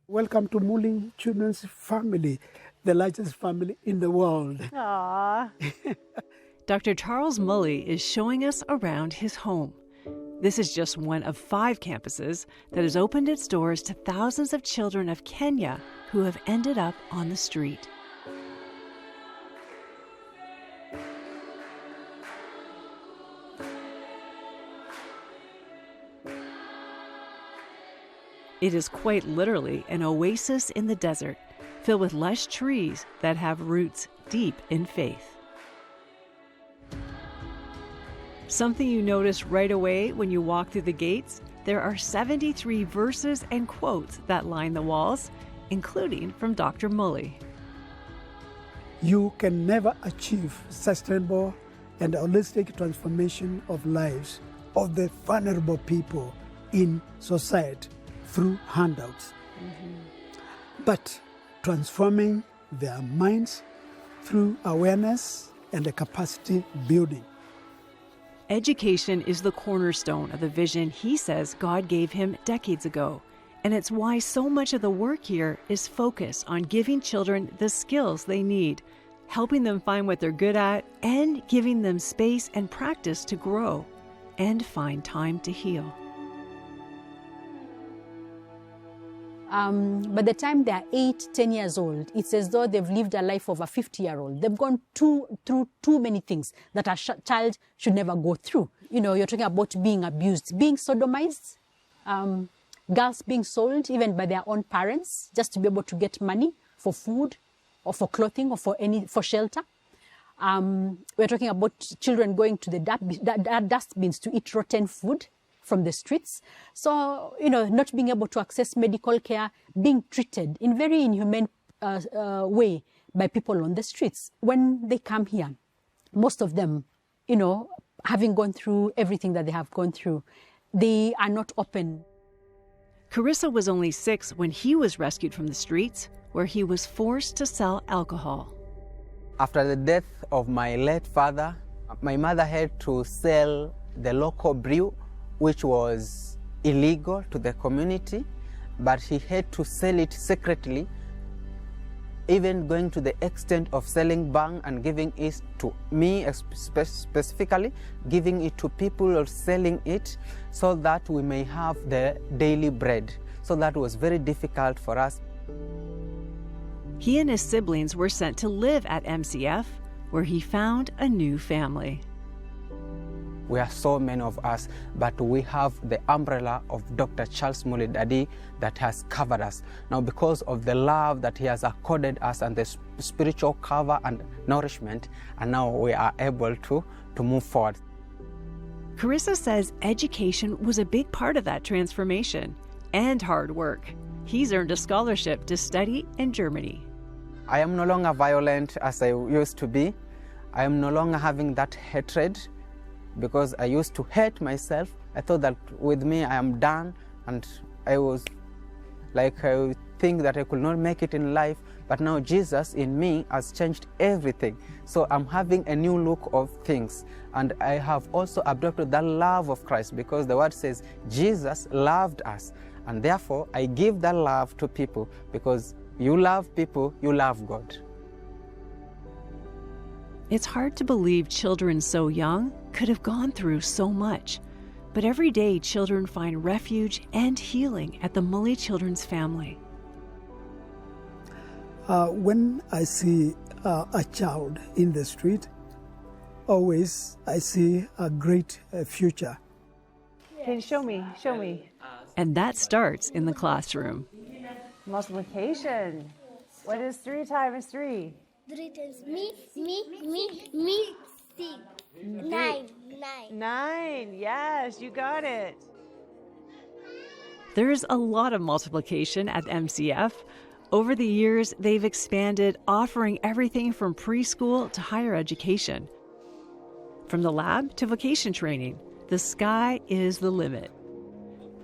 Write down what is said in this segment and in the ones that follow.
Welcome to Mully Children's Family, the largest family in the world. Aww. Dr. Charles Mully is showing us around his home. This is just one of 5 campuses that has opened its doors to thousands of children of Kenya who have ended up on the street. It is quite literally an oasis in the desert, filled with lush trees that have roots deep in faith. Something you notice right away when you walk through the gates, there are 73 verses and quotes that line the walls, including from Dr. Mully. You can never achieve sustainable and holistic transformation of lives of the vulnerable people in society through handouts, but transforming their minds through awareness and the capacity building. Education is the cornerstone of the vision he says God gave him decades ago, and it's why so much of the work here is focused on giving children the skills they need, helping them find what they're good at, and giving them space and practice to grow and find time to heal. By the time they're 8, 10 years old, it's as though they've lived a life of a 50-year-old. They've gone through too many things that a child should never go through. You know, you're talking about being abused, being sodomized, girls being sold even by their own parents just to be able to get money for food or for clothing or for shelter. We're talking about children going to the dustbins to eat rotten food from the streets. So, you know, not being able to access medical care, being treated in very inhumane way by people on the streets. When they come here, most of them, you know, having gone through everything that they have gone through, they are not open. Carissa was only 6 when he was rescued from the streets, where he was forced to sell alcohol. After the death of my late father, my mother had to sell the local brew, which was illegal to the community, but he had to sell it secretly, even going to the extent of selling bang and giving it to me specifically, giving it to people or selling it so that we may have the daily bread. So that was very difficult for us. He and his siblings were sent to live at MCF, where he found a new family. We are so many of us, but we have the umbrella of Dr. Charles Mulli Daddy that has covered us. Now, because of the love that he has accorded us and the spiritual cover and nourishment, and now we are able to move forward. Carissa says education was a big part of that transformation and hard work. He's earned a scholarship to study in Germany. I am no longer violent as I used to be. I am no longer having that hatred, because I used to hate myself. I thought that with me I am done, and I was like, I think that I could not make it in life, but now Jesus in me has changed everything. So I'm having a new look of things, and I have also adopted that love of Christ, because the word says Jesus loved us, and therefore I give that love to people, because you love people, you love God. It's hard to believe children so young could have gone through so much. But every day, children find refuge and healing at the Mully Children's Family. When I see a child in the street, always I see a great future. Can you show me? And that starts in the classroom. Multiplication. What is 3 times 3? 3 times me, 6. 9. 9. Yes, you got it. There's a lot of multiplication at MCF. Over the years, they've expanded, offering everything from preschool to higher education. From the lab to vocation training, the sky is the limit.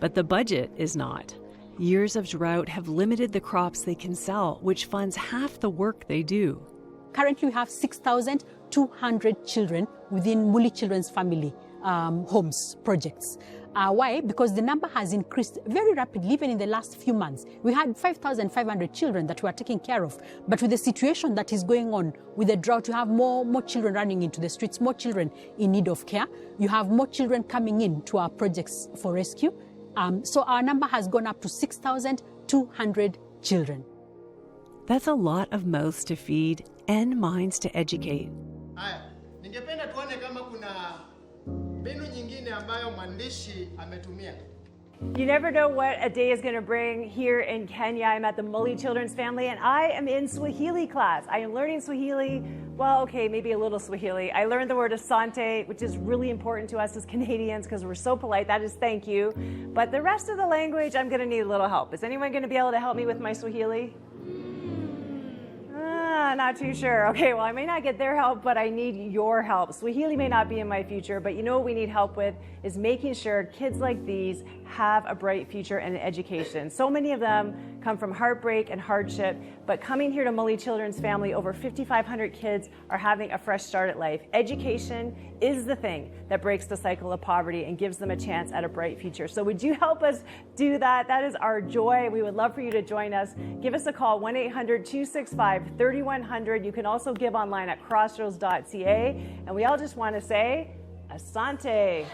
But the budget is not. Years of drought have limited the crops they can sell, which funds half the work they do. Currently, we have 6,200 children within Mully Children's Family homes projects. Why? Because the number has increased very rapidly, even in the last few months. We had 5,500 children that we are taking care of. But with the situation that is going on with the drought, you have more children running into the streets, more children in need of care. You have more children coming in to our projects for rescue. So our number has gone up to 6,200 children. That's a lot of mouths to feed and minds to educate. Haya, ningependa tuone kama kuna mbinu nyingine ambayo mwandishi ametumia. You never know what a day is going to bring here in Kenya. I'm at the Mully Children's Family, and I am in Swahili class. I am learning Swahili. Well, okay, maybe a little Swahili. I learned the word asante, which is really important to us as Canadians because we're so polite. That is thank you. But the rest of the language, I'm going to need a little help. Is anyone going to be able to help me with my Swahili? Not too sure. Okay, well, I may not get their help, but I need your help. Swahili may not be in my future, but you know what we need help with is making sure kids like these have a bright future and an education. So many of them come from heartbreak and hardship, but coming here to Mully Children's Family, over 5,500 kids are having a fresh start at life. Education is the thing that breaks the cycle of poverty and gives them a chance at a bright future. So would you help us do that? That is our joy. We would love for you to join us. Give us a call, 1-800-265-3100. You can also give online at crossroads.ca. And we all just want to say, Asante.